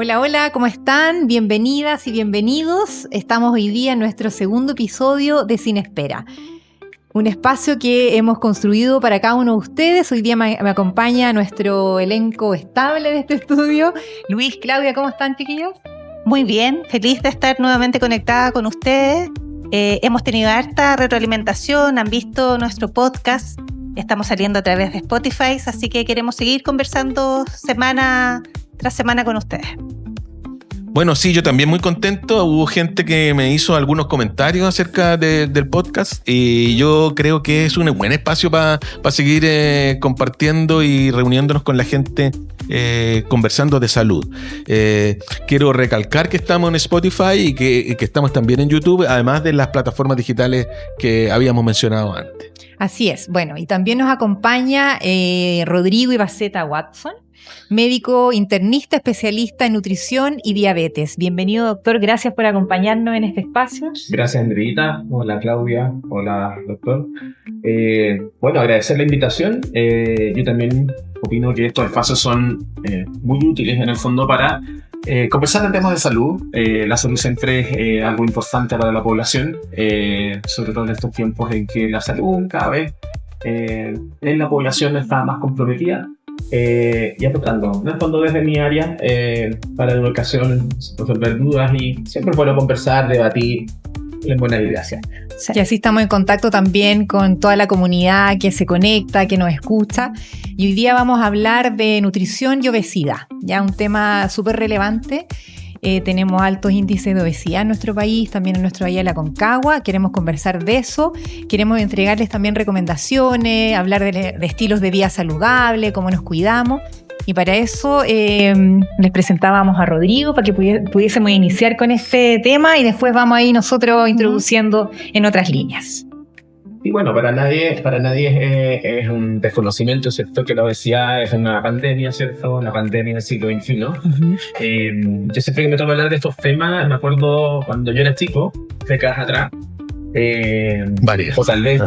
Hola, hola, ¿cómo están? Bienvenidas y bienvenidos. Estamos hoy día en nuestro segundo episodio de Sin Espera. Un espacio que hemos construido para cada uno de ustedes. Hoy día me acompaña nuestro elenco estable de este estudio. Luis, Claudia, ¿cómo están, chiquillos? Muy bien, feliz de estar nuevamente conectada con ustedes. Hemos tenido harta retroalimentación, han visto nuestro podcast. Estamos saliendo a través de Spotify, así que queremos seguir conversando semana tras semana con ustedes. Bueno, sí, yo también muy contento. Hubo gente que me hizo algunos comentarios acerca del podcast y yo creo que es un buen espacio para seguir compartiendo y reuniéndonos con la gente, conversando de salud. Quiero recalcar que estamos en Spotify y que estamos también en YouTube, además de las plataformas digitales que habíamos mencionado antes. Así es. Bueno, y también nos acompaña Rodrigo Ibaceta Watson, médico internista especialista en nutrición y diabetes. Bienvenido, doctor. Gracias por acompañarnos en este espacio. Gracias, Andreita. Hola, Claudia. Hola, doctor. Bueno, agradecer la invitación. Yo también opino que estos espacios son muy útiles en el fondo para conversar en temas de salud. La salud siempre es algo importante para la población, sobre todo en estos tiempos en que la salud cada vez en la población está más comprometida. Y aportando, en el fondo desde mi área, para la educación, resolver dudas y siempre es bueno conversar, debatir en buenas ideas. Sí. Y así estamos en contacto también con toda la comunidad que se conecta, que nos escucha. Y hoy día vamos a hablar de nutrición y obesidad, ya un tema súper relevante. Tenemos altos índices de obesidad en nuestro país, también en nuestro Valle de la Concagua. Queremos conversar de eso, queremos entregarles también recomendaciones, hablar de estilos de vida saludable, cómo nos cuidamos. Y para eso les presentábamos a Rodrigo para que pudiésemos iniciar con este tema y después vamos ahí nosotros introduciendo en otras líneas. Y bueno, para nadie es un desconocimiento, ¿cierto? Que la obesidad es una pandemia, ¿cierto? Una pandemia del siglo XXI. Yo siempre que me toca hablar de estos temas, me acuerdo cuando yo era chico, décadas atrás. Varias. O tal vez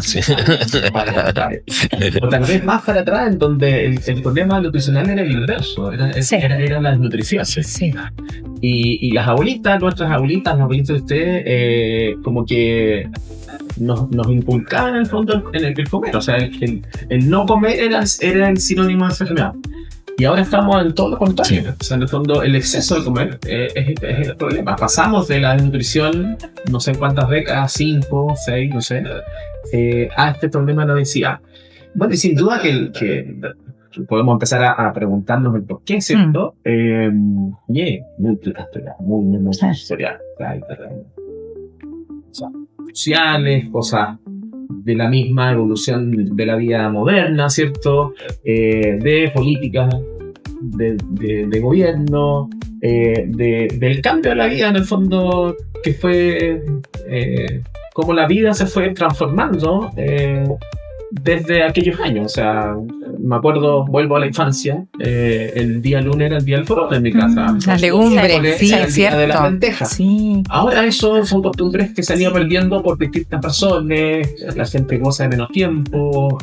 o tal vez más para atrás, en donde el problema nutricional era el inverso, era la desnutrición. Sí. Y las abuelitas, nuestras abuelitas, las abuelitas de ustedes, como que nos inculcaban en el fondo en el comer. O sea, el no comer era el sinónimo de enfermedad. Y ahora estamos en todo lo contrario. Sí. O sea, en el fondo, el exceso de comer es el problema. Pasamos de la desnutrición, no sé cuántas décadas, 5, 6, no sé, a este problema de la obesidad. Bueno, y sin duda que podemos empezar a preguntarnos el por qué, ¿cierto? Muy historial. Sociales, cosas de la misma evolución de la vida moderna, ¿cierto? De políticas, de gobierno, del cambio de la vida, en el fondo, que fue como la vida se fue transformando desde aquellos años. O sea, me acuerdo, vuelvo a la infancia, el día lunes era el día del poroto en mi casa. Las legumbres, sí, el día de las lentejas. Sí. Ahora eso son costumbres que se han ido perdiendo por distintas razones. La gente goza de menos tiempo.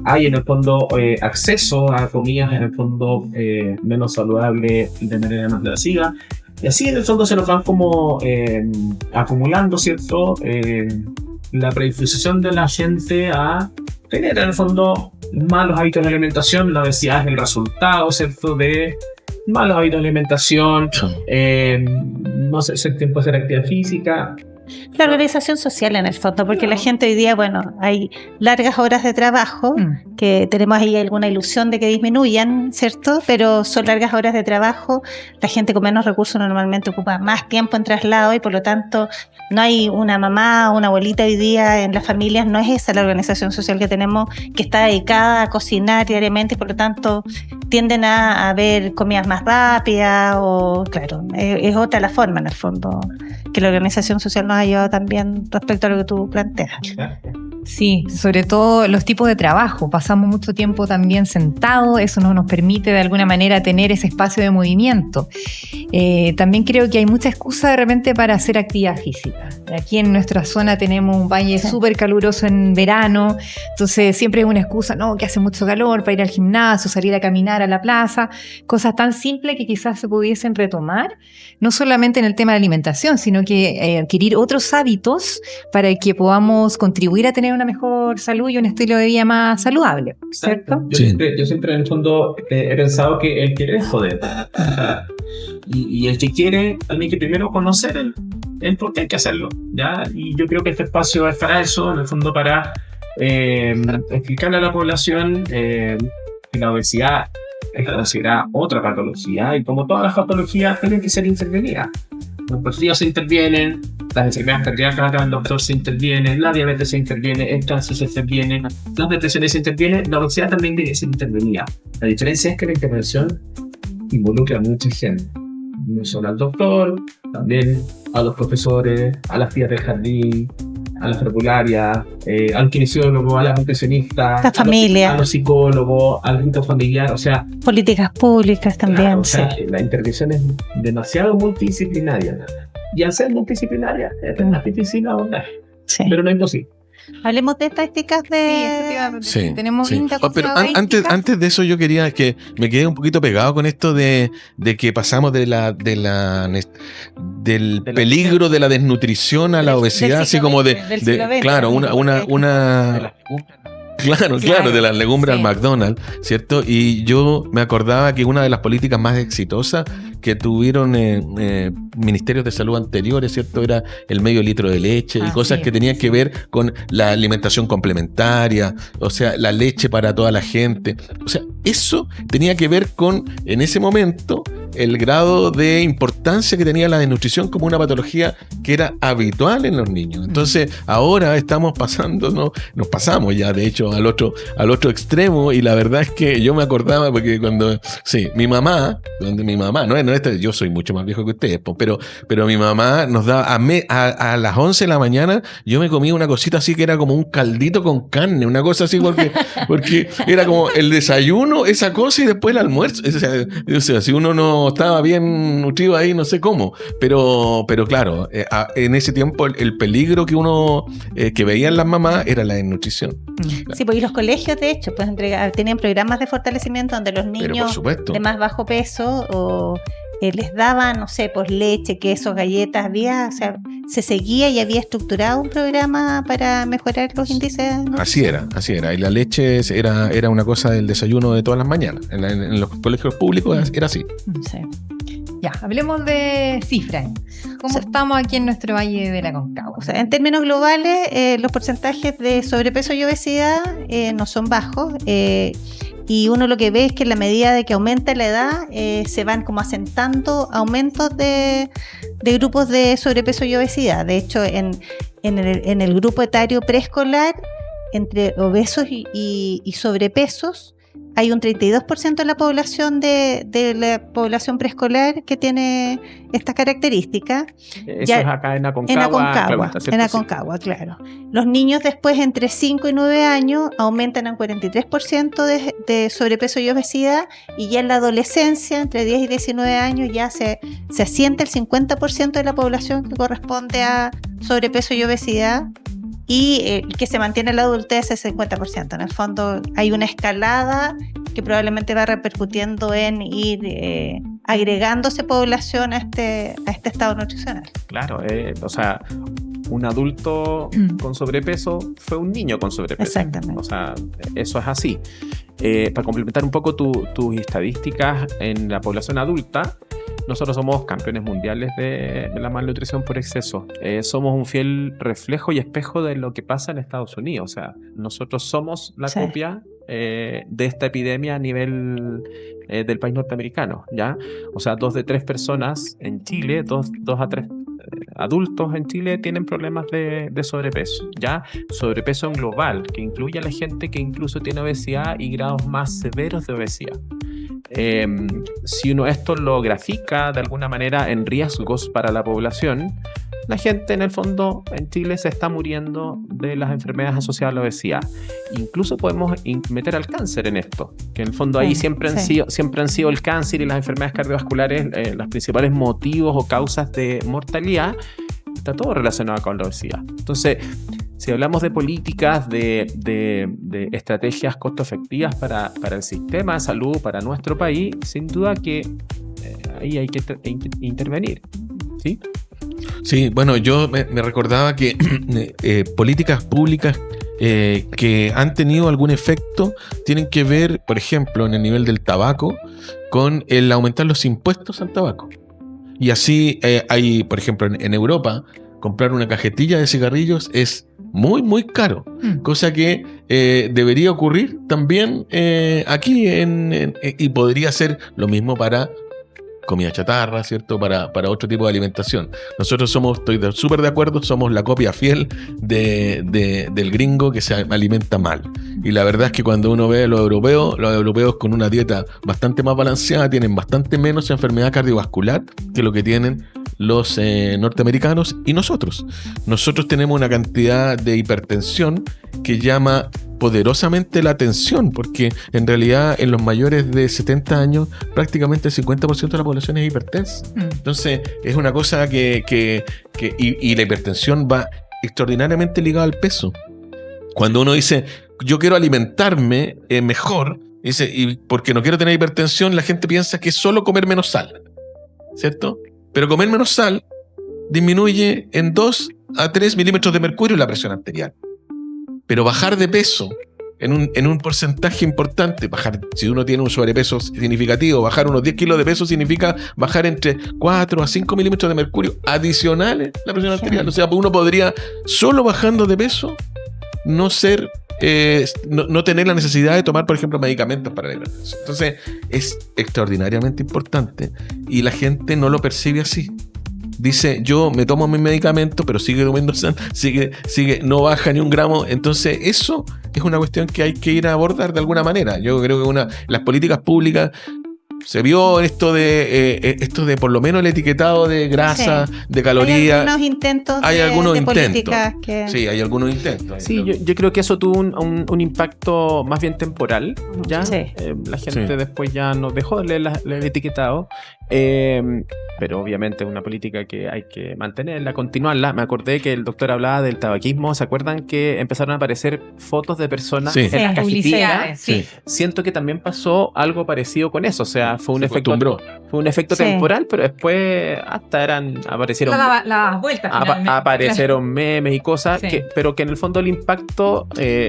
Hay en el fondo acceso a comidas en el fondo menos saludables de manera más masiva. Y así en el fondo se nos van como acumulando, ¿cierto? La predisposición de la gente a tener en el fondo malos hábitos de alimentación. La obesidad es el resultado, ¿cierto? De malos hábitos de alimentación, no sé si el tiempo de hacer actividad física. La organización social en el fondo, porque la gente hoy día, bueno, hay largas horas de trabajo, que tenemos ahí alguna ilusión de que disminuyan, ¿cierto? Pero son largas horas de trabajo, la gente con menos recursos normalmente ocupa más tiempo en traslado y por lo tanto no hay una mamá o una abuelita hoy día en las familias, no es esa la organización social que tenemos, que está dedicada a cocinar diariamente y por lo tanto tienden a ver comidas más rápidas o, claro, es otra la forma en el fondo que la organización social nos ha ayudado también respecto a lo que tú planteas. Sí, sobre todo los tipos de trabajo. Pasamos mucho tiempo también sentados, eso no nos permite de alguna manera tener ese espacio de movimiento. También creo que hay mucha excusa de repente para hacer actividad física. Aquí en nuestra zona tenemos un valle súper caluroso en verano, entonces siempre es una excusa, no, que hace mucho calor para ir al gimnasio, salir a caminar a la plaza, cosas tan simples que quizás se pudiesen retomar, no solamente en el tema de alimentación, sino que adquirir otros hábitos para que podamos contribuir a tener una mejor salud y un estilo de vida más saludable, ¿cierto? Yo siempre en el fondo he pensado que el querer es poder. Y el que quiere también que primero conocer el por qué hay que hacerlo, ¿ya? Y yo creo que este espacio es para eso, en el fondo para explicarle a la población que la obesidad es considerada otra patología y como todas las patologías tienen que ser intervenidas. Los porfirios se intervienen, las enfermedades cardíacas del doctor se intervienen, la diabetes se interviene, el cáncer se interviene, las depresiones se intervienen, la obesidad también debe ser intervenida. La diferencia es que la intervención involucra a mucha gente, no solo al doctor, también a los profesores, a las tías del jardín, a las herbolarias, al kinesiólogo, a las nutricionistas, la familia, a los psicólogos, al rito familiar, o sea, políticas públicas también. Claro, o sea, la intervención es demasiado multidisciplinaria y al ser multidisciplinaria es más difícil abordar, pero no es imposible. Hablemos de estadísticas Sí, tenemos sí. Pero antes de eso yo quería que me quedé un poquito pegado con esto de que pasamos del peligro de la desnutrición a la obesidad, así como claro, Claro, de las legumbres al McDonald's, ¿cierto? Y yo me acordaba que una de las políticas más exitosas que tuvieron ministerios de salud anteriores, ¿cierto? Era el medio litro de leche y cosas que tenían que ver con la alimentación complementaria, o sea, la leche para toda la gente. O sea, eso tenía que ver con, en ese momento, el grado de importancia que tenía la desnutrición como una patología que era habitual en los niños. Entonces, ahora estamos nos pasamos ya, de hecho, al otro extremo, y la verdad es que yo me acordaba porque mi mamá, yo soy mucho más viejo que ustedes, pero mi mamá nos daba a las 11 de la mañana, yo me comía una cosita así que era como un caldito con carne, una cosa así porque era como el desayuno, esa cosa, y después el almuerzo. O sea, si uno no estaba bien nutrido ahí, no sé cómo, pero claro, en ese tiempo el peligro que uno que veían las mamás era la desnutrición. Sí, pues y los colegios, de hecho, pues tenían programas de fortalecimiento donde los niños de más bajo peso les daban, no sé, pues leche, queso, galletas, o sea, se seguía y había estructurado un programa para mejorar los índices, ¿no? Así era. Y la leche era una cosa del desayuno de todas las mañanas. En los colegios públicos era así. Sí. Ya, hablemos de cifras. ¿Cómo estamos aquí en nuestro Valle de la Concagua? O sea, en términos globales, los porcentajes de sobrepeso y obesidad no son bajos. Y uno lo que ve es que en la medida de que aumenta la edad, se van como asentando aumentos de grupos de sobrepeso y obesidad. De hecho, en el grupo etario preescolar, entre obesos y sobrepesos, hay un 32% de la población de la población preescolar que tiene estas características. Eso es acá en Aconcagua. En Aconcagua, claro. Los niños después entre 5 y 9 años aumentan a 43% de sobrepeso y obesidad, y ya en la adolescencia, entre 10 y 19 años, ya se asienta el 50% de la población que corresponde a sobrepeso y obesidad. Y que se mantiene en la adultez es el 50%. En el fondo hay una escalada que probablemente va repercutiendo en ir agregándose población a este estado nutricional. Claro, o sea, un adulto con sobrepeso fue un niño con sobrepeso. Exactamente. O sea, eso es así. Para complementar un poco tus estadísticas en la población adulta, nosotros somos campeones mundiales de la malnutrición por exceso. Somos un fiel reflejo y espejo de lo que pasa en Estados Unidos. O sea, nosotros somos la copia de esta epidemia a nivel del país norteamericano, ¿ya? O sea, 2 de 3 personas en Chile, 2 a 3 adultos en Chile tienen problemas de sobrepeso, ¿ya? Sobrepeso en global, que incluye a la gente que incluso tiene obesidad y grados más severos de obesidad. Si uno esto lo grafica de alguna manera en riesgos para la población, la gente en el fondo en Chile se está muriendo de las enfermedades asociadas a la obesidad. Incluso podemos meter al cáncer en esto, que en el fondo ahí siempre han sido el cáncer y las enfermedades cardiovasculares los principales motivos o causas de mortalidad. Está todo relacionado con la obesidad. Entonces, si hablamos de políticas, de estrategias costo efectivas para el sistema de salud, para nuestro país, sin duda que ahí hay que intervenir. ¿Sí? Sí, bueno, yo me recordaba que políticas públicas que han tenido algún efecto tienen que ver, por ejemplo, en el nivel del tabaco, con el aumentar los impuestos al tabaco. Y así hay, por ejemplo, en Europa, comprar una cajetilla de cigarrillos es muy, muy caro. Cosa que debería ocurrir también aquí y podría ser lo mismo para comida chatarra, ¿cierto? Para otro tipo de alimentación. Nosotros estoy súper de acuerdo, somos la copia fiel del gringo que se alimenta mal. Y la verdad es que cuando uno ve a los europeos con una dieta bastante más balanceada tienen bastante menos enfermedad cardiovascular que lo que tienen los norteamericanos y nosotros. Nosotros tenemos una cantidad de hipertensión que llama poderosamente la atención, porque en realidad en los mayores de 70 años prácticamente el 50% de la población es hipertensa. Entonces es una cosa que la hipertensión va extraordinariamente ligada al peso. Cuando uno dice yo quiero alimentarme mejor, dice, y porque no quiero tener hipertensión, la gente piensa que es solo comer menos sal, ¿cierto? Pero comer menos sal disminuye en 2 a 3 milímetros de mercurio la presión arterial. Pero bajar de peso en un porcentaje importante, si uno tiene un sobrepeso significativo, bajar unos 10 kilos de peso significa bajar entre 4 a 5 milímetros de mercurio adicionales la presión arterial. O sea, uno podría, solo bajando de peso, no tener la necesidad de tomar, por ejemplo, medicamentos para la hipertensión. Entonces, es extraordinariamente importante y la gente no lo percibe así. Dice, yo me tomo mi medicamento, pero sigue comiendo sigue, no baja ni un gramo. Entonces, eso es una cuestión que hay que ir a abordar de alguna manera. Yo creo que las políticas públicas se vio esto de por lo menos el etiquetado de grasa, de calorías. Hay algunos intentos. Sí, hay algunos intentos. Sí, yo creo que eso tuvo un impacto más bien temporal. ¿Ya? Sí. La gente después ya nos dejó de leer el etiquetado. Pero obviamente es una política que hay que mantenerla, continuarla. Me acordé que el doctor hablaba del tabaquismo. ¿Se acuerdan que empezaron a aparecer fotos de personas en las cajetillas? Sí. Siento que también pasó algo parecido con eso. O sea, fue un efecto temporal, pero después hasta aparecieron las vueltas. Aparecieron memes y cosas, pero que en el fondo el impacto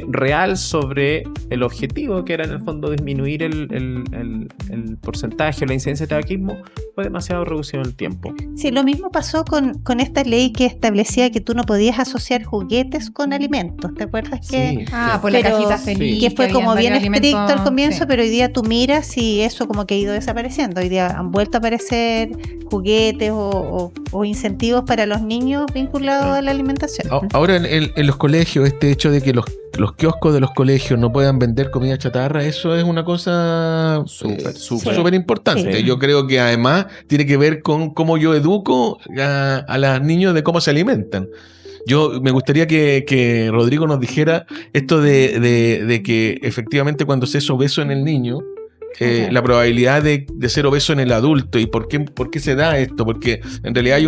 real sobre el objetivo, que era en el fondo disminuir el porcentaje o la incidencia de tabaquismo, fue demasiado reducido en el tiempo. Sí, lo mismo pasó con esta ley que establecía que tú no podías asociar juguetes con alimentos. ¿Te acuerdas? Por la cajita feliz. Que fue como bien estricto al comienzo, pero hoy día tú miras y eso como que ha ido desapareciendo. Hoy día han vuelto a aparecer juguetes o incentivos para los niños vinculados a la alimentación. Ahora en los colegios, este hecho de que los kioscos de los colegios no puedan vender comida chatarra, eso es una cosa súper importante. Sí. Yo creo que además tiene que ver con cómo yo educo a los niños de cómo se alimentan. Yo me gustaría que Rodrigo nos dijera esto de que efectivamente cuando se es obeso en el niño, la probabilidad de ser obeso en el adulto y por qué se da esto, porque en realidad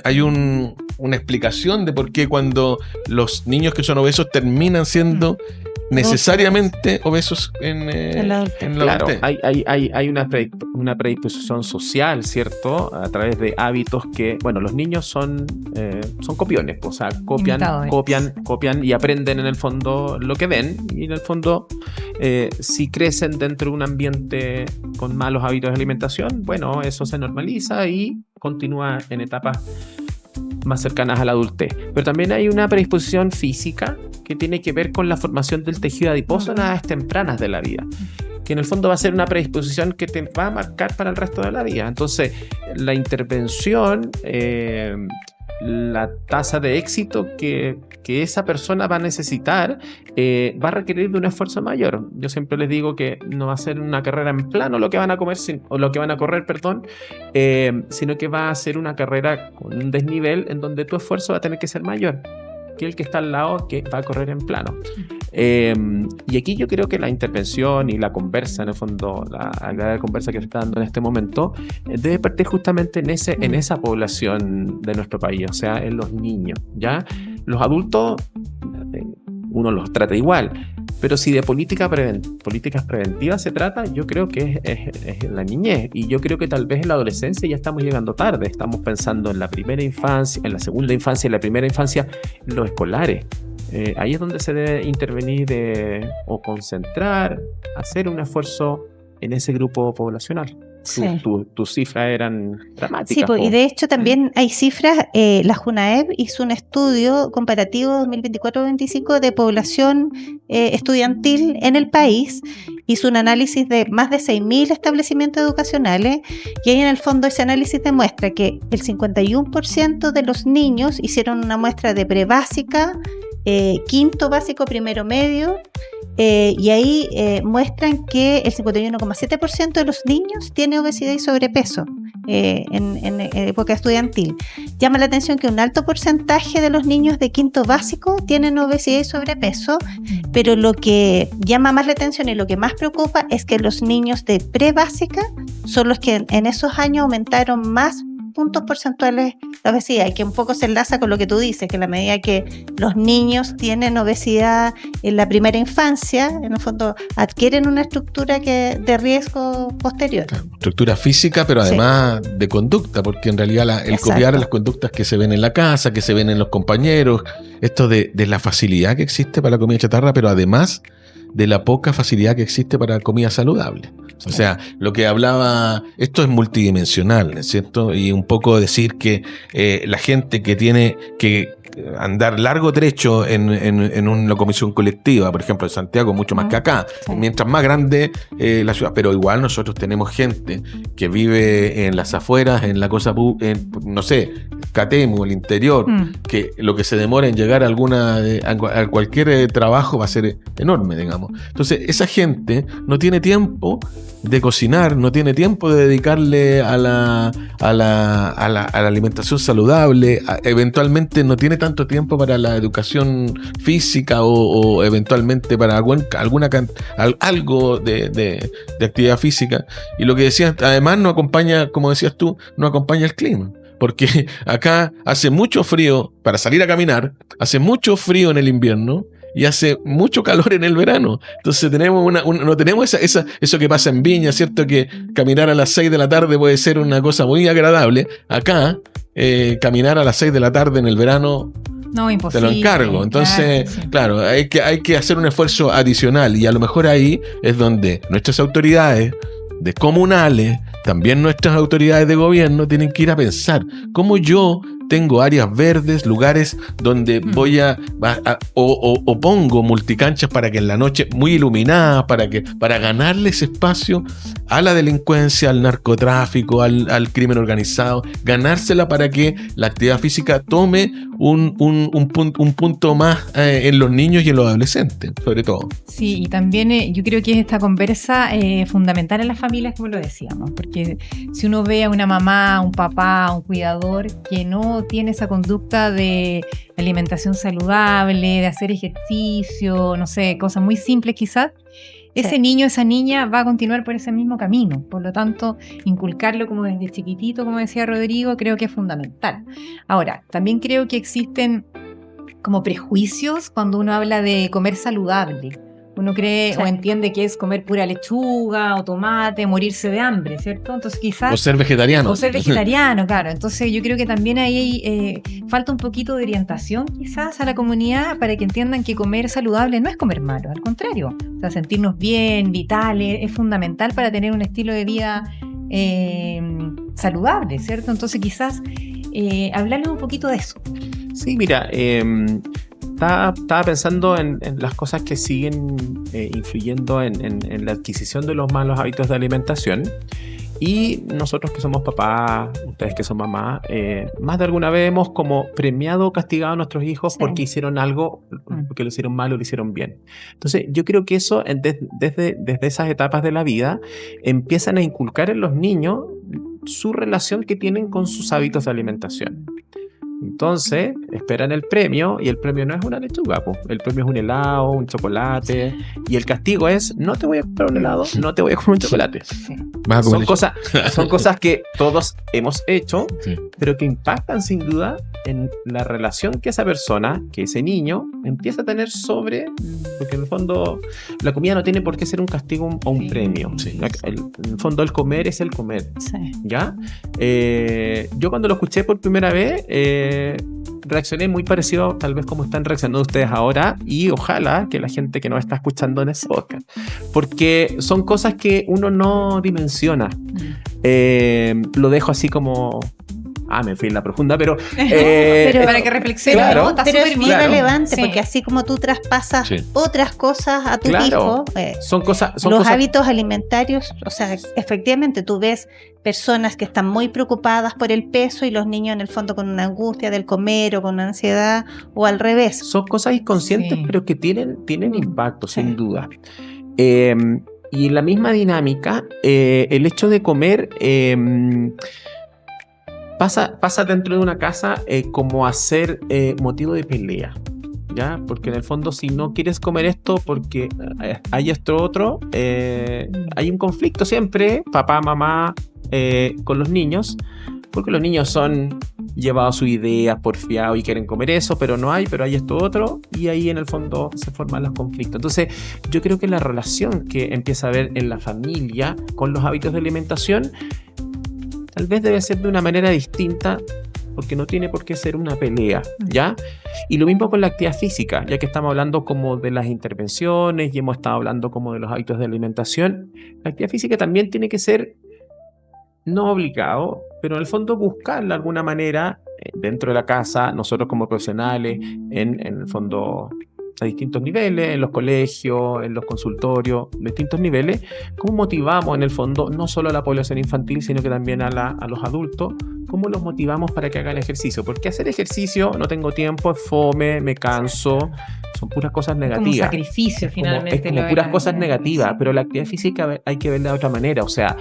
hay una explicación de por qué cuando los niños que son obesos terminan siendo necesariamente obesos en la adultez. Hay una predisposición social, ¿cierto? A través de hábitos que, bueno, los niños son copiones, o sea, copian y aprenden en el fondo lo que ven, y en el fondo si crecen dentro de un ambiente con malos hábitos de alimentación, bueno, eso se normaliza y continúa en etapas más cercanas a la adultez. Pero también hay una predisposición física que tiene que ver con la formación del tejido adiposo en edades tempranas de la vida, que en el fondo va a ser una predisposición que te va a marcar para el resto de la vida. Entonces, la intervención la tasa de éxito que esa persona va a necesitar va a requerir de un esfuerzo mayor. Yo siempre les digo que no va a ser una carrera en plano lo que van a comer, o lo que van a correr, perdón, sino que va a ser una carrera con un desnivel en donde tu esfuerzo va a tener que ser mayor que el que está al lado que va a correr en plano. Y aquí yo creo que la intervención y la conversa, en el fondo, la conversa que se está dando en este momento, debe partir justamente en esa población de nuestro país, o sea, en los niños, ¿ya? Los adultos, uno los trata igual, pero si de políticas preventivas se trata, yo creo que es la niñez, y yo creo que tal vez en la adolescencia ya estamos llegando tarde, estamos pensando en la primera infancia, en la segunda infancia, en la primera infancia, los escolares. Ahí es donde se debe intervenir o concentrar, hacer un esfuerzo en ese grupo poblacional. Sí. Tus cifras eran dramáticas. Sí, pues, y de hecho también hay cifras. La Junaep hizo un estudio comparativo 2024-2025 de población estudiantil en el país. Hizo un análisis de más de 6.000 establecimientos educacionales, y ahí en el fondo ese análisis demuestra que el 51% de los niños hicieron una muestra de prebásica, quinto básico, primero medio, y ahí muestran que el 51,7% de los niños tiene obesidad y sobrepeso en época estudiantil. Llama la atención que un alto porcentaje de los niños de quinto básico tienen obesidad y sobrepeso, pero lo que llama más la atención y lo que más preocupa es que los niños de prebásica son los que en esos años aumentaron más puntos porcentuales la obesidad, y que un poco se enlaza con lo que tú dices, que a la medida que los niños tienen obesidad en la primera infancia, en el fondo adquieren una estructura de riesgo posterior. Estructura física, pero además de conducta, porque en realidad el copiar las conductas que se ven en la casa, que se ven en los compañeros, esto de la facilidad que existe para la comida chatarra, pero además de la poca facilidad que existe para la comida saludable. O sea, lo que hablaba, esto es multidimensional, ¿no es cierto? Y un poco decir que la gente que tiene que andar largo trecho en una locomoción colectiva, por ejemplo en Santiago, mucho más que acá, mientras más grande la ciudad, pero igual nosotros tenemos gente que vive en las afueras, en la cosa, no sé, Catemu, el interior, que lo que se demora en llegar a cualquier trabajo va a ser enorme, digamos. Entonces esa gente no tiene tiempo de cocinar, no tiene tiempo de dedicarle a la alimentación saludable, eventualmente no tiene tanto tiempo para la educación física o eventualmente para algo de actividad física. Y lo que decías, además no acompaña, como decías tú, no acompaña el clima. Porque acá hace mucho frío para salir a caminar, hace mucho frío en el invierno y hace mucho calor en el verano. Entonces no tenemos eso que pasa en Viña, ¿cierto? Que caminar a las 6 de la tarde puede ser una cosa muy agradable. Acá, caminar a las 6 de la tarde en el verano, no, imposible, te lo encargo. Entonces, claro, hay que hacer un esfuerzo adicional, y a lo mejor ahí es donde nuestras autoridades comunales, también nuestras autoridades de gobierno tienen que ir a pensar cómo yo tengo áreas verdes, lugares donde voy o pongo multicanchas para que en la noche, muy iluminadas, para ganarle ese espacio a la delincuencia, al narcotráfico, al crimen organizado, ganársela para que la actividad física tome un punto más en los niños y en los adolescentes, sobre todo. Sí, y también yo creo que es esta conversa fundamental en las familias, como lo decíamos, porque si uno ve a una mamá, un papá, un cuidador que no tiene esa conducta de alimentación saludable, de hacer ejercicio, no sé, cosas muy simples quizás, ese niño, esa niña va a continuar por ese mismo camino. Por lo tanto, inculcarlo como desde chiquitito, como decía Rodrigo, creo que es fundamental. Ahora, también creo que existen como prejuicios cuando uno habla de comer saludable. Uno cree o entiende que es comer pura lechuga o tomate, morirse de hambre, ¿cierto? Entonces quizás... O ser vegetariano. O ser vegetariano, claro. Entonces yo creo que también ahí falta un poquito de orientación quizás a la comunidad para que entiendan que comer saludable no es comer malo, al contrario. O sea, sentirnos bien, vitales, es fundamental para tener un estilo de vida saludable, ¿cierto? Entonces quizás hablarles un poquito de eso. Sí, mira, estaba pensando en las cosas que siguen influyendo en la adquisición de los malos hábitos de alimentación, Y nosotros que somos papás, ustedes que son mamás, más de alguna vez hemos como premiado o castigado a nuestros hijos porque hicieron algo, porque lo hicieron mal o lo hicieron bien. Entonces yo creo que eso desde esas etapas de la vida empiezan a inculcar en los niños su relación que tienen con sus hábitos de alimentación. Entonces, esperan el premio y el premio no es una lechuga, po. El premio es un helado, un chocolate y el castigo es no te voy a comprar un helado, no te voy a comer un chocolate. Son cosas que todos hemos hecho, pero que impactan sin duda en la relación que esa persona, que ese niño empieza a tener sobre, porque en el fondo la comida no tiene por qué ser un castigo o un premio. En el fondo el comer es el comer. ¿Ya? Yo cuando lo escuché por primera vez reaccioné muy parecido tal vez como están reaccionando ustedes ahora, y ojalá que la gente que nos está escuchando en ese podcast, porque son cosas que uno no dimensiona. Lo dejo así como me fui en la profunda, pero para que reflexione, claro, ¿no? Pero es muy relevante, sí, porque así como tú traspasas otras cosas a tu hijo, son los hábitos alimentarios, o sea, efectivamente tú ves personas que están muy preocupadas por el peso y los niños en el fondo con una angustia del comer o con una ansiedad, o al revés. Son cosas inconscientes, pero que tienen impacto, sin duda. Y en la misma dinámica, el hecho de comer pasa dentro de una casa como a ser motivo de pelea, ¿ya? Porque en el fondo, si no quieres comer esto porque hay esto otro, hay un conflicto siempre, papá, mamá, con los niños, porque los niños son llevados a su idea, porfiados y quieren comer eso, pero hay esto otro, y ahí en el fondo se forman los conflictos. Entonces, yo creo que la relación que empieza a haber en la familia con los hábitos de alimentación tal vez debe ser de una manera distinta, porque no tiene por qué ser una pelea, ¿ya? Y lo mismo con la actividad física, ya que estamos hablando como de las intervenciones y hemos estado hablando como de los hábitos de alimentación. La actividad física también tiene que ser no obligado, pero en el fondo buscarla de alguna manera dentro de la casa, nosotros como profesionales, en el fondo a distintos niveles, en los colegios, en los consultorios, distintos niveles, cómo motivamos en el fondo no solo a la población infantil, sino que también a los adultos, cómo los motivamos para que hagan ejercicio, porque hacer ejercicio, no tengo tiempo, es fome, me canso, son puras cosas negativas. Como sacrificio finalmente. Es como puras cosas negativas, pero la actividad física hay que verla de otra manera, o sea,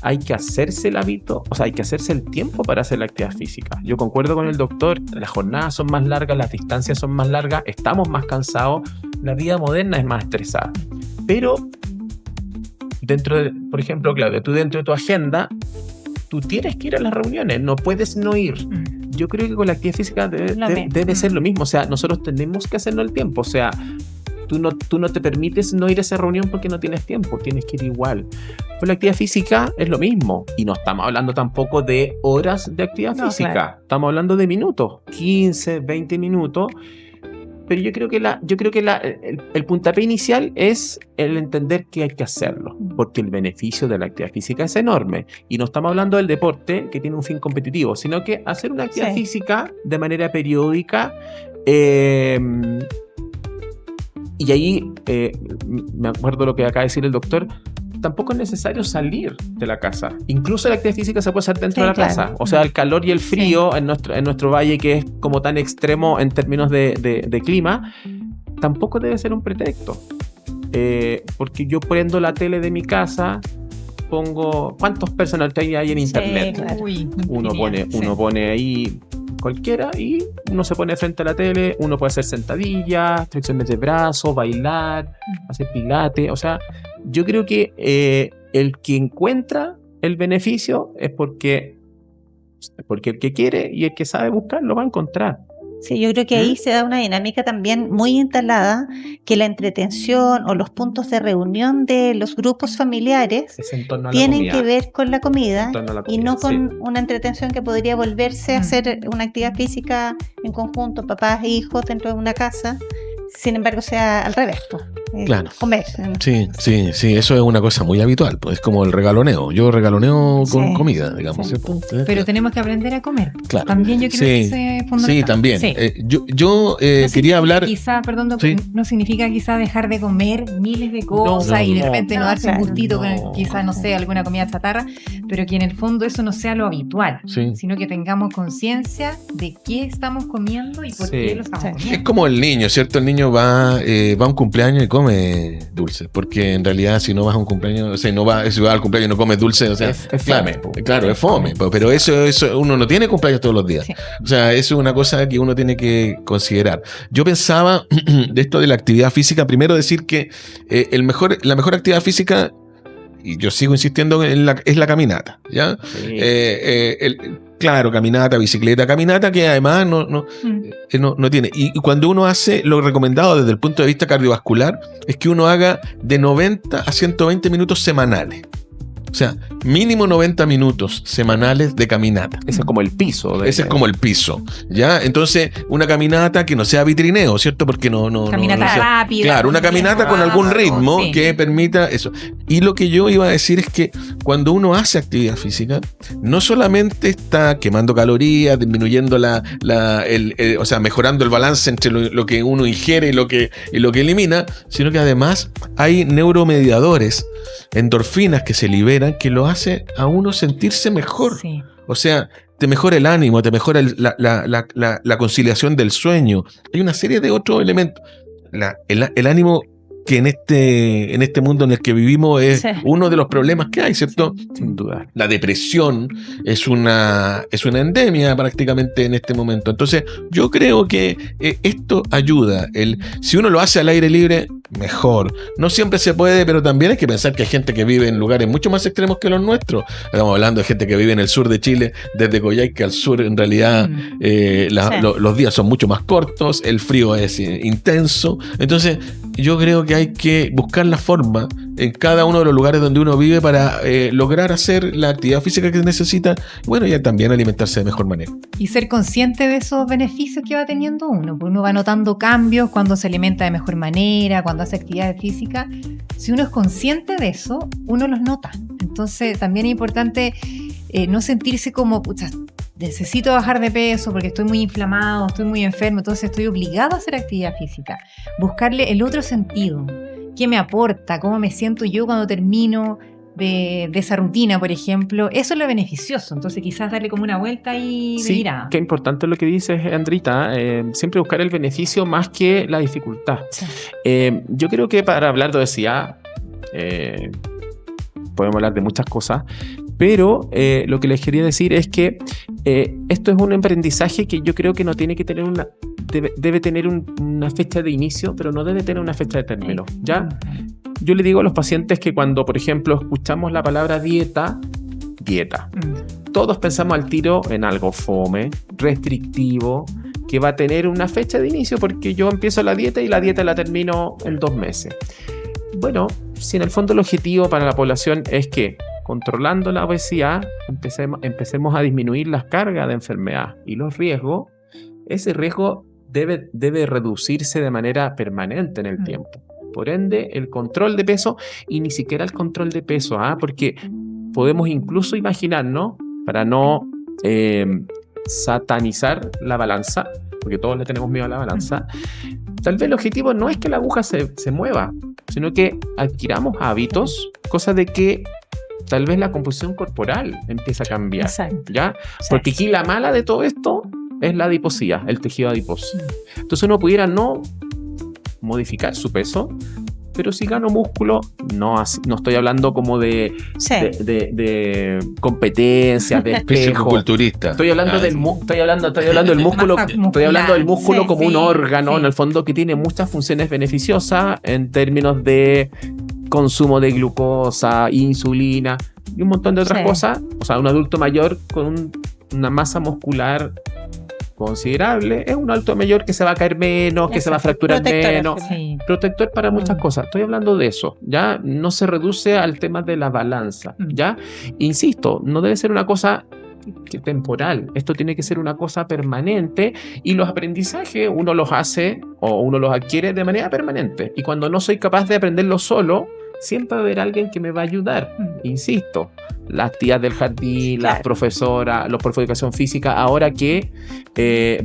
hay que hacerse el hábito, o sea, hay que hacerse el tiempo para hacer la actividad física. Yo concuerdo con el doctor, las jornadas son más largas, las distancias son más largas, estamos más cansados, la vida moderna es más estresada. Pero dentro de, por ejemplo, Claudia, tú dentro de tu agenda, tú tienes que ir a las reuniones, no puedes no ir. Yo creo que con la actividad física debe ser lo mismo, o sea, nosotros tenemos que hacerlo el tiempo, o sea, tú no te permites no ir a esa reunión porque no tienes tiempo, tienes que ir igual. Pues la actividad física es lo mismo, y no estamos hablando tampoco de horas de actividad física, estamos hablando de minutos, 15, 20 minutos, pero yo creo que el puntapié inicial es el entender que hay que hacerlo, porque el beneficio de la actividad física es enorme, y no estamos hablando del deporte que tiene un fin competitivo, sino que hacer una actividad física de manera periódica. Y ahí me acuerdo lo que acaba de decir el doctor, tampoco es necesario salir de la casa. Incluso la actividad física se puede hacer dentro de la casa. O sea, el calor y el frío en nuestro valle, que es como tan extremo en términos de clima, tampoco debe ser un pretexto. Porque yo prendo la tele de mi casa, pongo... ¿Cuántos personal training hay en internet? Uno pone ahí cualquiera y uno se pone frente a la tele, uno puede hacer sentadillas, flexiones de brazos, bailar, hacer pilates. O sea, yo creo que el que encuentra el beneficio es porque el que quiere y el que sabe buscar lo va a encontrar. Sí, yo creo que ahí se da una dinámica también muy instalada, que la entretención o los puntos de reunión de los grupos familiares tienen que ver con la comida y no con una entretención que podría volverse a hacer una actividad física en conjunto, papás e hijos dentro de una casa. Sin embargo, sea al revés. Claro. comer. Sí, eso es una cosa muy habitual, pues es como el regaloneo. Yo regaloneo con comida, digamos, ¿cierto? Pero tenemos que aprender a comer. Claro. También yo creo que es fundamental. Sí, también. Sí. Yo quería hablar... Quizá, perdón, Sí. no significa quizá dejar de comer miles de cosas y de repente no darse un gustito con quizá, no sé, alguna comida chatarra, pero que en el fondo eso no sea lo habitual, sino que tengamos conciencia de qué estamos comiendo y por qué lo estamos comiendo. Es como el niño, ¿cierto? El niño va a un cumpleaños y come dulce, porque en realidad si no vas a un cumpleaños, o sea, si vas al cumpleaños y no comes dulce, o sea, es fome. Claro, es fome, pero eso uno no tiene cumpleaños todos los días. Sí. O sea, eso es una cosa que uno tiene que considerar. Yo pensaba de esto de la actividad física, primero decir que la mejor actividad física, y yo sigo insistiendo es la caminata, ¿ya? Sí. Claro, caminata, bicicleta, caminata que además no tiene. Y cuando uno hace, lo recomendado desde el punto de vista cardiovascular es que uno haga de 90 a 120 minutos semanales. O sea, mínimo 90 minutos semanales de caminata. Ese es como el piso. Ese es como el piso, ¿ya? Entonces, una caminata que no sea vitrineo, ¿cierto? Porque caminata rápida. Claro, una caminata con algún ritmo que permita eso. Y lo que yo iba a decir es que cuando uno hace actividad física, no solamente está quemando calorías, disminuyendo o sea, mejorando el balance entre lo que uno ingiere y lo que elimina, sino que además hay neuromediadores, endorfinas que se liberan, que lo hace a uno sentirse mejor. Sí. O sea, te mejora el ánimo, te mejora la conciliación del sueño. Hay una serie de otros elementos. El ánimo, que en este mundo en el que vivimos es uno de los problemas que hay, ¿cierto? Sin duda. La depresión es una endemia prácticamente en este momento. Entonces, yo creo que esto ayuda. Si uno lo hace al aire libre, mejor. No siempre se puede, pero también hay que pensar que hay gente que vive en lugares mucho más extremos que los nuestros. Estamos hablando de gente que vive en el sur de Chile, desde Coyhaique al sur, en realidad los días son mucho más cortos, el frío es intenso. Entonces, yo creo que hay que buscar la forma en cada uno de los lugares donde uno vive para lograr hacer la actividad física que necesita, bueno, y también alimentarse de mejor manera. Y ser consciente de esos beneficios que va teniendo uno, porque uno va notando cambios cuando se alimenta de mejor manera, cuando hace actividad física. Si uno es consciente de eso, uno los nota. Entonces también es importante no sentirse como, pucha, necesito bajar de peso porque estoy muy inflamado, estoy muy enfermo, entonces estoy obligado a hacer actividad física. Buscarle el otro sentido. ¿Qué me aporta? ¿Cómo me siento yo cuando termino de esa rutina, por ejemplo? Eso es lo beneficioso. Entonces quizás darle como una vuelta y de mirada. Qué importante lo que dices, Andrita. Siempre buscar el beneficio más que la dificultad. Sí. Yo creo que para hablar de obesidad podemos hablar de muchas cosas, pero lo que les quería decir es que esto es un aprendizaje que yo creo que no tiene que tener debe tener una fecha de inicio, pero no debe tener una fecha de término, ¿ya? Yo le digo a los pacientes que cuando, por ejemplo, escuchamos la palabra dieta, todos pensamos al tiro en algo fome, restrictivo, que va a tener una fecha de inicio porque yo empiezo la dieta y la dieta la termino en 2 meses. Bueno, si en el fondo el objetivo para la población es que controlando la obesidad empecemos a disminuir las cargas de enfermedad y los riesgos, ese riesgo debe reducirse de manera permanente en el tiempo. Por ende, el control de peso, y ni siquiera el control de peso, porque podemos incluso imaginarnos, para no satanizar la balanza, porque todos le tenemos miedo a la balanza, tal vez el objetivo no es que la aguja se mueva, sino que adquiramos hábitos, cosa de que tal vez la composición corporal empieza a cambiar. Exacto. ¿Ya? Porque aquí la mala de todo esto es la adiposidad, el tejido adiposo. Entonces uno pudiera no modificar su peso, pero si gano músculo, no estoy hablando como de competencias, de espejo. Culturista. Estoy hablando del músculo, como un órgano, en el fondo, que tiene muchas funciones beneficiosas en términos de consumo de glucosa, insulina y un montón de otras cosas. O sea, un adulto mayor con una masa muscular considerable es un adulto mayor que se va a caer menos, que se va a fracturar menos. Protector para muchas cosas. Estoy hablando de eso. Ya no se reduce al tema de la balanza. Ya, insisto, no debe ser una cosa temporal. Esto tiene que ser una cosa permanente y los aprendizajes uno los hace o uno los adquiere de manera permanente. Y cuando no soy capaz de aprenderlo solo, siempre va a haber alguien que me va a ayudar. Insisto, las tías del jardín, las profesoras, los profesores de educación física, ahora que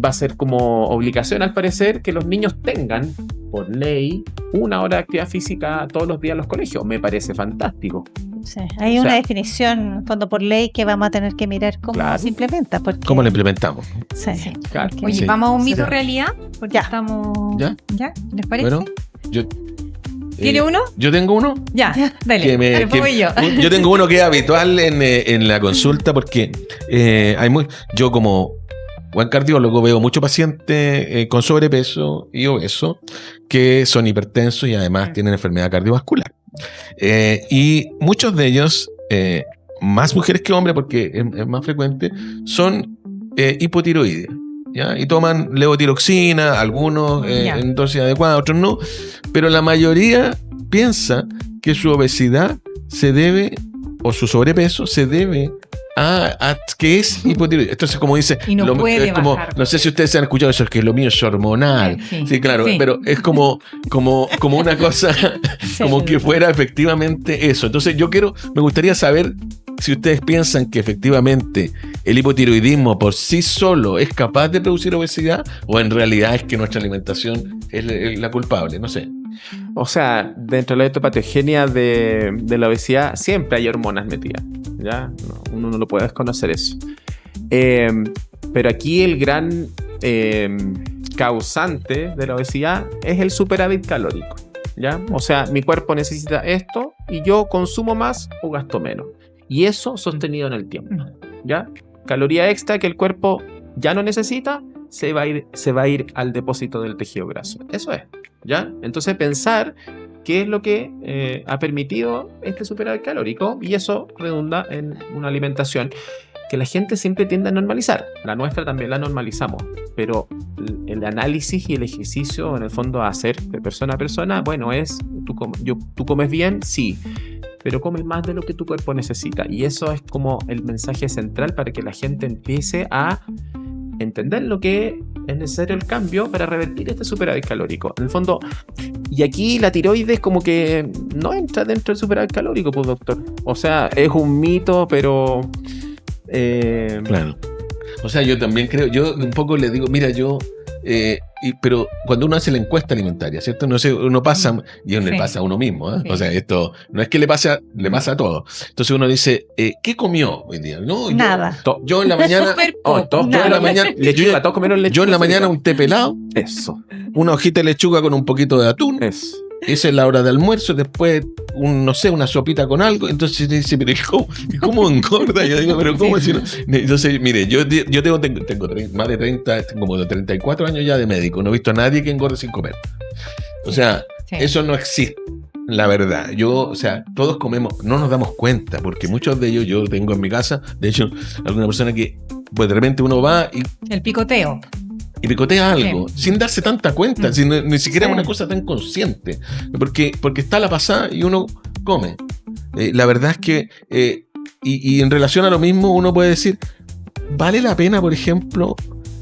va a ser como obligación al parecer que los niños tengan por ley 1 hora de actividad física todos los días en los colegios. Me parece fantástico. Sí, hay una definición, en fondo por ley, que vamos a tener que mirar cómo se implementa. Porque... ¿Cómo lo implementamos? Sí. Claro. Oye, vamos a un mito realidad, porque Ya. estamos... ¿Ya? ¿Les parece? Bueno, yo... ¿Tiene uno? Yo tengo uno. Ya, dale. Después voy yo. Yo tengo uno que es habitual en la consulta porque yo como buen cardiólogo veo muchos pacientes con sobrepeso y obeso que son hipertensos y además tienen enfermedad cardiovascular. Y muchos de ellos, más mujeres que hombres porque es más frecuente, son hipotiroides. ¿Ya? Y toman levotiroxina, algunos en dosis adecuada, otros no, pero la mayoría piensa que su obesidad se debe, o su sobrepeso se debe a que es hipotiroidismo. Entonces, como dice, y no puede es como, bajar. no sé si ustedes han escuchado eso, es que lo mío es hormonal. Sí, claro, sí. pero es como una cosa, como que fuera efectivamente eso. Entonces, me gustaría saber si ustedes piensan que efectivamente el hipotiroidismo por sí solo es capaz de producir obesidad o en realidad es que nuestra alimentación es la culpable, no sé. O sea, dentro de la etiopatogenia de la obesidad siempre hay hormonas metidas, ¿ya? Uno no lo puede desconocer eso. Pero aquí el gran causante de la obesidad es el superávit calórico, ¿ya? O sea, mi cuerpo necesita esto y yo consumo más o gasto menos. Y eso sostenido en el tiempo, ¿ya? Caloría extra que el cuerpo ya no necesita se va a ir al depósito del tejido graso. Eso es, ¿ya? Entonces pensar qué es lo que ha permitido este superávit calórico y eso redunda en una alimentación que la gente siempre tiende a normalizar. La nuestra también la normalizamos, pero el análisis y el ejercicio en el fondo a hacer de persona a persona, bueno, es tú comes bien, sí, pero comes más de lo que tu cuerpo necesita. Y eso es como el mensaje central para que la gente empiece a entender lo que es necesario el cambio para revertir este superávit calórico. En el fondo, y aquí la tiroides como que no entra dentro del superávit calórico, pues doctor. O sea, es un mito, pero... Claro. O sea, yo también creo, yo un poco le digo, mira, pero cuando uno hace la encuesta alimentaria, ¿cierto? No sé, uno pasa, y le pasa a uno mismo, ¿eh? Sí. O sea, esto no es que le pasa a todos. Entonces uno dice, ¿qué comió hoy día? No, nada. Yo en la mañana, lechuga, todos comieron lechuga. Yo en la mañana un té pelado, eso, una hojita de lechuga con un poquito de atún, eso. Esa es la hora de almuerzo, después, una sopita con algo. Entonces dice, pero ¿cómo engorda? Yo digo, pero ¿cómo si no? Entonces, mire, yo tengo más de 30, como de 34 años ya de médico. No he visto a nadie que engorde sin comer. O sea, eso no existe, la verdad. Todos comemos, no nos damos cuenta, porque muchos de ellos yo tengo en mi casa, de hecho, alguna persona que, pues de repente uno va y... El picoteo. Y picotea algo, sin darse tanta cuenta, ni siquiera es una cosa tan consciente, porque está la pasada y uno come. La verdad es que, y en relación a lo mismo, uno puede decir, ¿vale la pena, por ejemplo?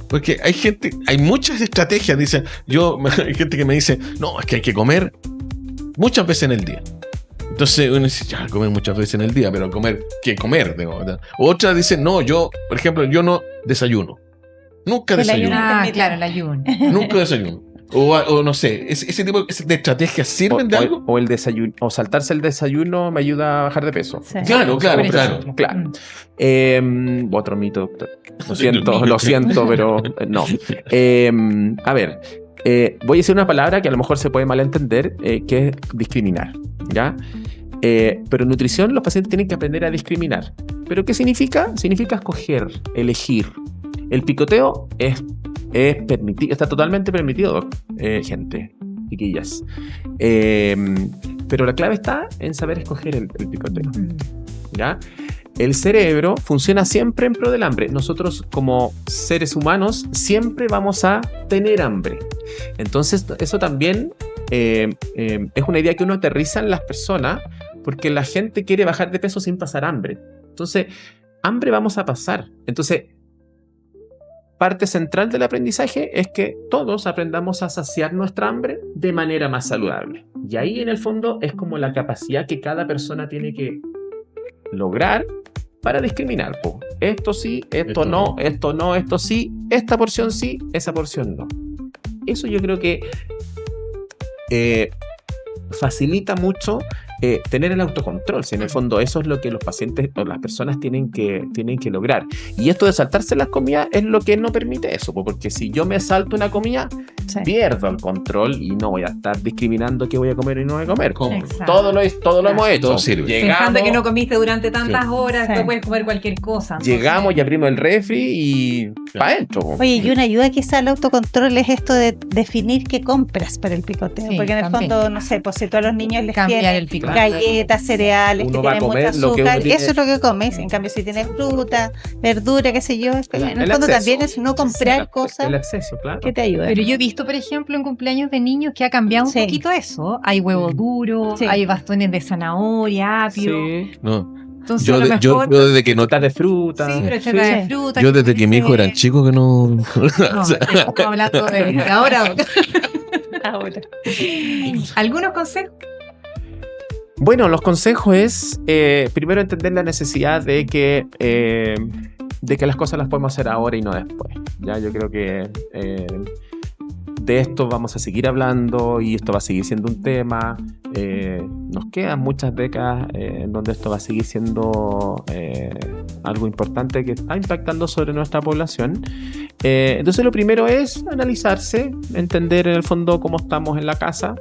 Porque hay muchas estrategias, dicen, hay gente que me dice, no, es que hay que comer muchas veces en el día. Entonces uno dice, ya, comer muchas veces en el día, pero ¿qué comer? Otras dicen, no, por ejemplo, yo no desayuno. Nunca desayuno. Claro, el ayuno. Nunca desayuno. O no sé, ese tipo de estrategias sirven de algo. O el desayuno, o saltarse el desayuno me ayuda a bajar de peso. Sí. Claro. Otro mito, doctor. Lo siento, pero no. A ver, voy a decir una palabra que a lo mejor se puede malentender, que es discriminar, ¿ya? Pero en nutrición los pacientes tienen que aprender a discriminar. ¿Pero qué significa? Significa escoger, elegir. El picoteo es permitido, está totalmente permitido, gente, chiquillas. Pero la clave está en saber escoger el picoteo, ¿ya? El cerebro funciona siempre en pro del hambre. Nosotros como seres humanos siempre vamos a tener hambre. Entonces eso también es una idea que uno aterriza en las personas porque la gente quiere bajar de peso sin pasar hambre. Entonces hambre vamos a pasar. Entonces, parte central del aprendizaje es que todos aprendamos a saciar nuestra hambre de manera más saludable. Y ahí en el fondo es como la capacidad que cada persona tiene que lograr para discriminar. Po. Esto sí, esto no, esto no, esto sí, esta porción sí, esa porción no. Eso yo creo que facilita mucho tener el autocontrol. Si en el fondo eso es lo que los pacientes o las personas tienen que lograr. Y esto de saltarse las comidas es lo que no permite eso, porque si yo me salto una comida, pierdo el control y no voy a estar discriminando qué voy a comer y no voy a comer. Todo lo hemos hecho. Pensando que no comiste durante tantas horas, que puedes comer cualquier cosa. Llegamos y abrimos el refri y para adentro. Oye, y una ayuda quizá al autocontrol es esto de definir qué compras para el picoteo. Porque en el fondo, no sé, pues si tú a los niños les tienes galletas, cereales, uno que tienen mucho azúcar, tiene... eso es lo que comes. En cambio, si tienes fruta, verdura, qué sé yo, en el fondo también es no comprar cosas el acceso, claro, que te ayuden. Pero yo he visto, por ejemplo, en cumpleaños de niños que ha cambiado un poquito eso. Hay huevo duro, hay bastones de zanahoria, apio. No. Entonces, yo desde que no notas de fruta. Sí, pero de fruta. Yo desde que mi hijo era chico que no. No, estamos hablando de ahora. ¿Algunos consejos? Bueno, los consejos es primero entender la necesidad de que las cosas las podemos hacer ahora y no después. Ya, yo creo que de esto vamos a seguir hablando y esto va a seguir siendo un tema. Nos quedan muchas décadas en donde esto va a seguir siendo algo importante que está impactando sobre nuestra población. Entonces lo primero es analizarse, entender en el fondo cómo estamos en la casa.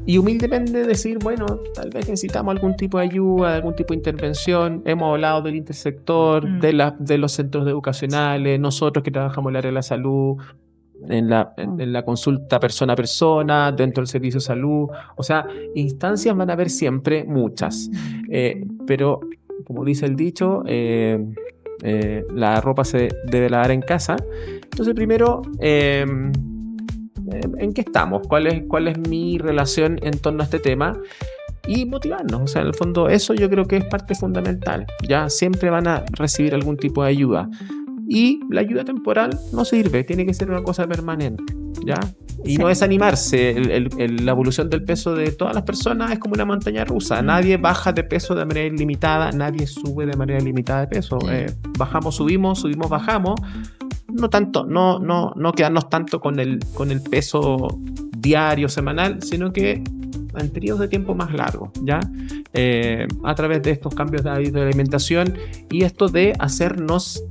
Y humildemente decir, bueno, tal vez necesitamos algún tipo de ayuda, algún tipo de intervención. Hemos hablado del intersector, de los centros educacionales, nosotros que trabajamos en el área de la salud, en la consulta persona a persona, dentro del servicio de salud. O sea, instancias van a haber siempre muchas. Pero, como dice el dicho, la ropa se debe lavar en casa. Entonces, primero... ¿en qué estamos? ¿Cuál es mi relación en torno a este tema? Y motivarnos. O sea, en el fondo eso yo creo que es parte fundamental. Ya siempre van a recibir algún tipo de ayuda. Y la ayuda temporal no sirve, tiene que ser una cosa permanente. ¿Ya? Y no desanimarse. La evolución del peso de todas las personas es como una montaña rusa. Nadie baja de peso de manera ilimitada, nadie sube de manera ilimitada de peso. Bajamos, subimos, bajamos. No tanto, no quedarnos tanto con el peso diario, semanal, sino que en periodos de tiempo más largos, ¿ya? A través de estos cambios de hábito de alimentación y esto de hacernos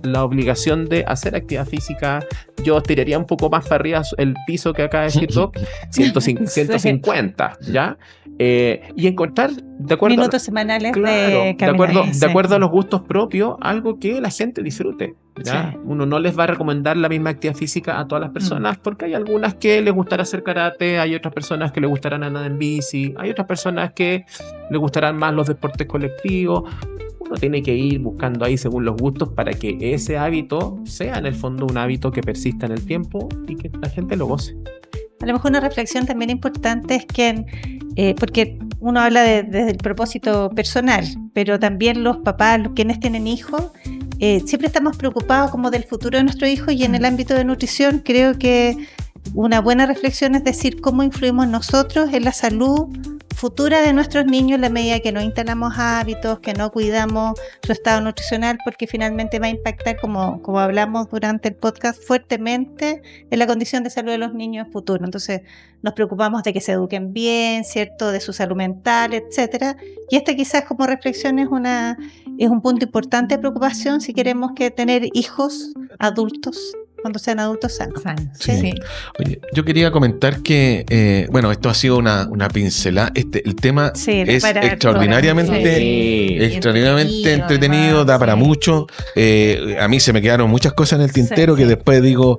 la obligación de hacer actividad física. Yo tiraría un poco más para arriba el piso que acaba de decir Doc, 150, ¿ya? Y encontrar de acuerdo minutos semanales de acuerdo a los gustos propios, algo que la gente disfrute, ¿ya? Sí. Uno no les va a recomendar la misma actividad física a todas las personas porque hay algunas que les gustará hacer karate, hay otras personas que les gustarán andar en bici, hay otras personas que les gustarán más los deportes colectivos. Uno tiene que ir buscando ahí según los gustos para que ese hábito sea en el fondo un hábito que persista en el tiempo y que la gente lo goce. A lo mejor una reflexión también importante es que, porque uno habla desde el propósito personal, pero también los papás, quienes tienen hijos, siempre estamos preocupados como del futuro de nuestro hijo y en el ámbito de nutrición creo que una buena reflexión es decir cómo influimos nosotros en la salud futura de nuestros niños en la medida que no instalamos hábitos, que no cuidamos su estado nutricional, porque finalmente va a impactar, como hablamos durante el podcast, fuertemente en la condición de salud de los niños futuros. Entonces nos preocupamos de que se eduquen bien, ¿cierto?, de su salud mental, etcétera. Y esta quizás como reflexión es un punto importante de preocupación si queremos que tener hijos adultos cuando sean adultos sanos. Sí. Oye, yo quería comentar que, bueno, esto ha sido una pincelada. El tema es extraordinariamente entretenido, da para mucho. A mí se me quedaron muchas cosas en el tintero que después digo,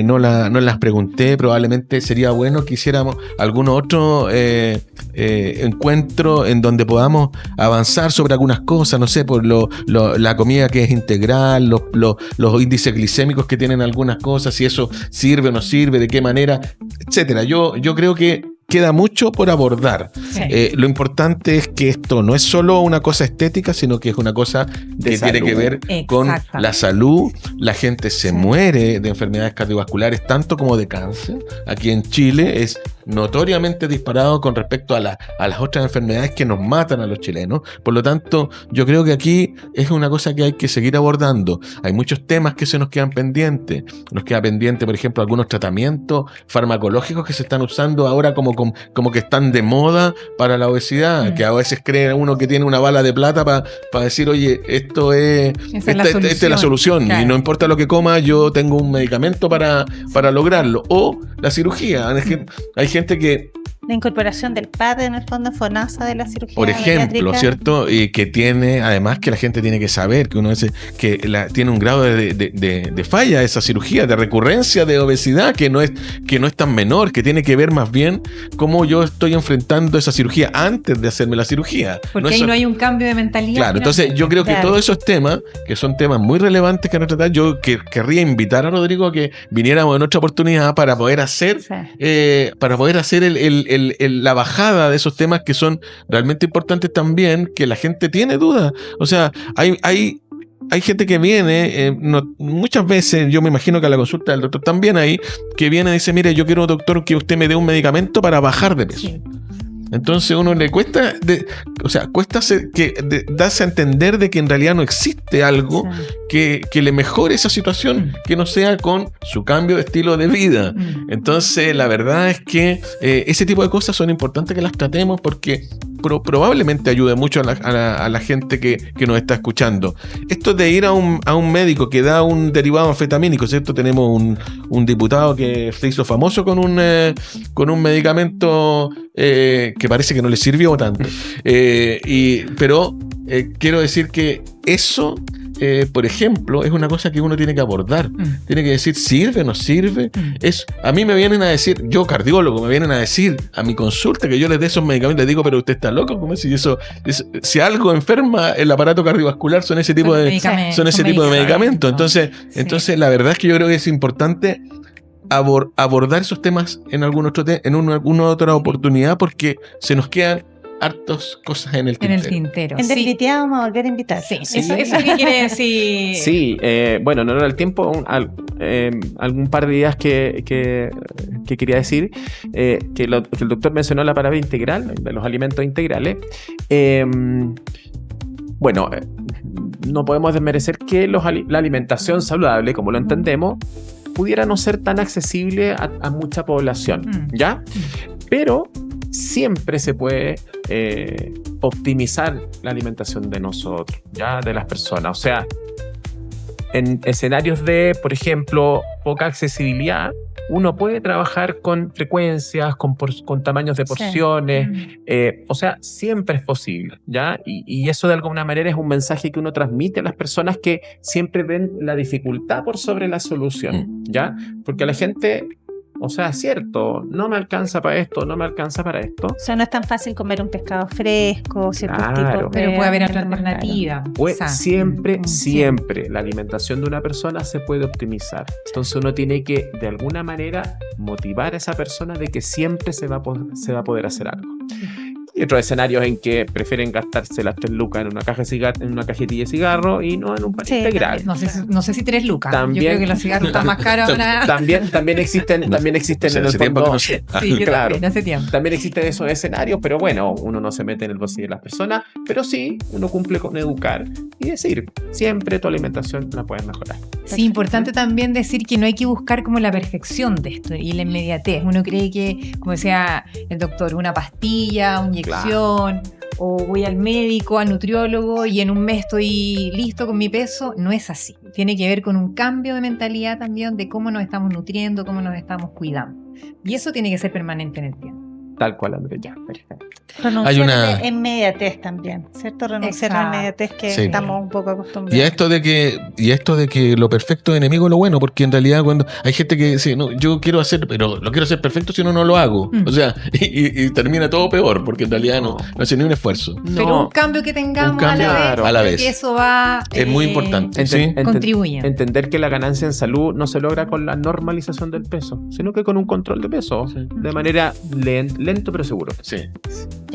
no las pregunté. Probablemente sería bueno que hiciéramos algún otro encuentro en donde podamos avanzar sobre algunas cosas, no sé, por la comida que es integral, los índices glicémicos que tienen algunas cosas, si eso sirve o no sirve, de qué manera, etcétera. Yo creo que queda mucho por abordar. Sí. Lo importante es que esto no es solo una cosa estética, sino que es una cosa que tiene que ver con la salud. La gente se muere de enfermedades cardiovasculares, tanto como de cáncer. Aquí en Chile es notoriamente disparado con respecto a las otras enfermedades que nos matan a los chilenos. Por lo tanto, yo creo que aquí es una cosa que hay que seguir abordando. Hay muchos temas que se nos quedan pendientes. Nos queda pendiente, por ejemplo, algunos tratamientos farmacológicos que se están usando ahora como que están de moda para la obesidad, que a veces cree uno que tiene una bala de plata para decir, oye, esta es la solución, claro. Y no importa lo que coma, yo tengo un medicamento para lograrlo. O la cirugía. Hay gente que... La incorporación del PAD en el fondo FONASA de la cirugía. Por ejemplo, bariátrica. ¿cierto? Y que tiene, además que la gente tiene que saber que uno tiene un grado de falla esa cirugía, de recurrencia de obesidad, que no es tan menor, que tiene que ver más bien cómo yo estoy enfrentando esa cirugía antes de hacerme la cirugía. Porque ahí no hay un cambio de mentalidad. Claro, entonces yo creo que todos esos temas, que son temas muy relevantes que tratar, yo querría invitar a Rodrigo a que viniéramos en otra oportunidad para poder hacer, la bajada de esos temas que son realmente importantes también, que la gente tiene dudas. O sea, hay gente que viene, muchas veces, yo me imagino que a la consulta del doctor también hay, que viene y dice, mire, yo quiero, doctor, que usted me dé un medicamento para bajar de peso. Sí. Entonces uno le cuesta darse a entender de que en realidad no existe algo que le mejore esa situación, que no sea con su cambio de estilo de vida. Entonces la verdad es que ese tipo de cosas son importantes que las tratemos porque probablemente ayude mucho a la gente que nos está escuchando. Esto de ir a un médico que da un derivado anfetamínico, ¿cierto? Tenemos un diputado que se hizo famoso con un medicamento que parece que no le sirvió tanto. Pero quiero decir que eso, por ejemplo, es una cosa que uno tiene que abordar. Tiene que decir, ¿sirve o no sirve? A mí me vienen a decir, yo cardiólogo, me vienen a decir a mi consulta que yo les dé esos medicamentos. Les digo, pero usted está loco, ¿cómo es? Si algo enferma el aparato cardiovascular son ese tipo de medicamentos. Entonces la verdad es que yo creo que es importante abordar esos temas en alguna otra oportunidad, porque se nos quedan hartas cosas en el tintero. En definitiva vamos a volver a invitar. Sí. ¿Eso qué quiere decir? Sí, bueno, no era el tiempo, algún par de ideas que quería decir, que el doctor mencionó la palabra integral, de los alimentos integrales. Bueno, no podemos desmerecer que la alimentación saludable, como lo entendemos, pudiera no ser tan accesible a mucha población, ¿ya? Pero siempre se puede optimizar la alimentación de nosotros, ¿ya? De las personas. O sea, en escenarios de, por ejemplo, poca accesibilidad, uno puede trabajar con frecuencias, con tamaños de porciones, o sea, siempre es posible, ¿ya? Y eso de alguna manera es un mensaje que uno transmite a las personas que siempre ven la dificultad por sobre la solución, ¿ya? Porque a la gente... O sea, es cierto, no me alcanza para esto, no me alcanza para esto. O sea, no es tan fácil comer un pescado fresco, ciertos tipos. Pero puede haber otra alternativa. Siempre la alimentación de una persona se puede optimizar. Entonces uno tiene que, de alguna manera, motivar a esa persona de que siempre se va a poder hacer algo. Y otros escenarios en que prefieren gastarse las 3 lucas en una cajetilla de cigarro y no en un pan integral. No sé si 3 lucas. También, yo creo que los cigarros están más caros ahora. También existen en el fondo. Sí, claro. También, hace tiempo. También existen esos escenarios, pero bueno, uno no se mete en el bolsillo de las personas, pero sí, uno cumple con educar y decir, siempre tu alimentación la puedes mejorar. Sí, importante también decir que no hay que buscar como la perfección de esto y la inmediatez. Uno cree que, como decía el doctor, una pastilla, un inyección, o voy al médico, al nutriólogo y en un mes estoy listo con mi peso. No es así. Tiene que ver con un cambio de mentalidad también de cómo nos estamos nutriendo, cómo nos estamos cuidando. Y eso tiene que ser permanente en el tiempo. Tal cual, Andrés, ya, perfecto. Renunciar a la inmediatez también, ¿cierto? Renunciar a la inmediatez que estamos un poco acostumbrados. Y esto de que lo perfecto es enemigo de lo bueno, porque en realidad cuando hay gente que dice, no, yo quiero hacer, pero lo quiero hacer perfecto, si no lo hago. O sea, y termina todo peor, porque en realidad no hace ni un esfuerzo. Pero un cambio que tengamos a la vez. Que eso va es muy importante. Contribuye. Entender que la ganancia en salud no se logra con la normalización del peso, sino que con un control de peso, de manera lenta, lento pero seguro. Sí.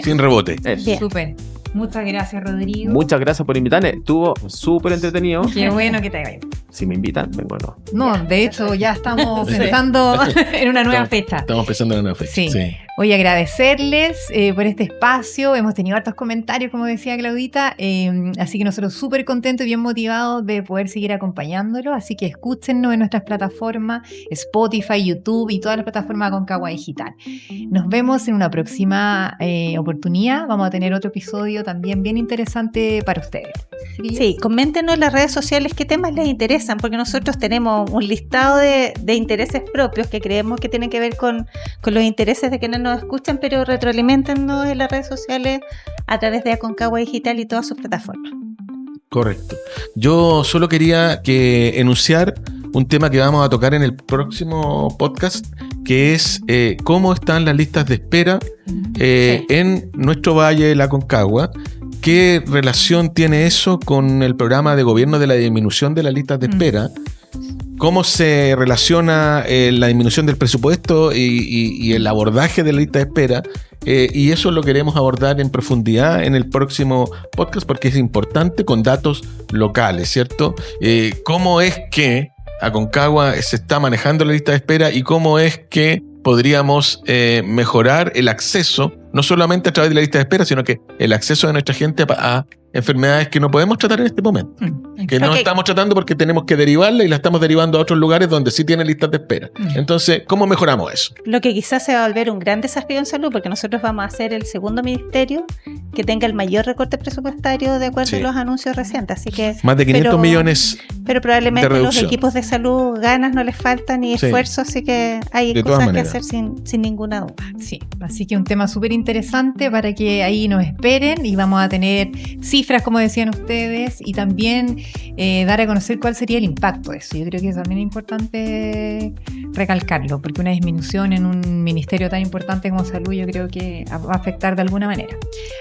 Sin rebote. Bien. Súper. Muchas gracias, Rodrigo. Muchas gracias por invitarme. Estuvo súper entretenido. Qué bueno que te vaya. Si me invitan, vengo no. No, de hecho, ya estamos pensando en una nueva fecha. Estamos pensando en una fecha. Sí. Voy a agradecerles por este espacio. Hemos tenido hartos comentarios, como decía Claudita. Así que nosotros súper contentos y bien motivados de poder seguir acompañándolo. Así que escúchennos en nuestras plataformas, Spotify, YouTube y todas las plataformas de Aconcagua Digital. Nos vemos en una próxima oportunidad. Vamos a tener otro episodio también bien interesante para ustedes. Sí, coméntenos en las redes sociales qué temas les interesan, porque nosotros tenemos un listado de intereses propios que creemos que tienen que ver con los intereses de quienes nos escuchan, pero retroaliméntenos en las redes sociales a través de Aconcagua Digital y todas sus plataformas. Correcto. Yo solo quería enunciar un tema que vamos a tocar en el próximo podcast, que es cómo están las listas de espera en nuestro Valle de la Aconcagua. ¿Qué relación tiene eso con el programa de gobierno de la disminución de las listas de espera? ¿Cómo se relaciona la disminución del presupuesto y el abordaje de la lista de espera? Y eso lo queremos abordar en profundidad en el próximo podcast porque es importante con datos locales, ¿cierto? ¿Cómo es que Aconcagua se está manejando la lista de espera y cómo es que podríamos mejorar el acceso, no solamente a través de la lista de espera, sino que el acceso de nuestra gente a enfermedades que no podemos tratar en este momento? Que no estamos tratando porque tenemos que derivarla y la estamos derivando a otros lugares donde sí tienen listas de espera. Entonces, ¿cómo mejoramos eso? Lo que quizás se va a volver un gran desafío en salud, porque nosotros vamos a ser el segundo ministerio que tenga el mayor recorte presupuestario de acuerdo a los anuncios recientes. Así que más de 500 millones. Pero probablemente los equipos de salud ganas no les faltan ni esfuerzo, así que hay cosas que hacer sin ninguna duda. Sí, así que un tema súper interesante para que ahí nos esperen y vamos a tener cifras, como decían ustedes, y también dar a conocer cuál sería el impacto de eso. Yo creo que también es importante recalcarlo, porque una disminución en un ministerio tan importante como salud yo creo que va a afectar de alguna manera.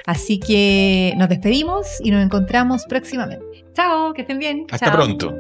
Así que nos despedimos y nos encontramos próximamente. Chao, que estén bien. Hasta pronto.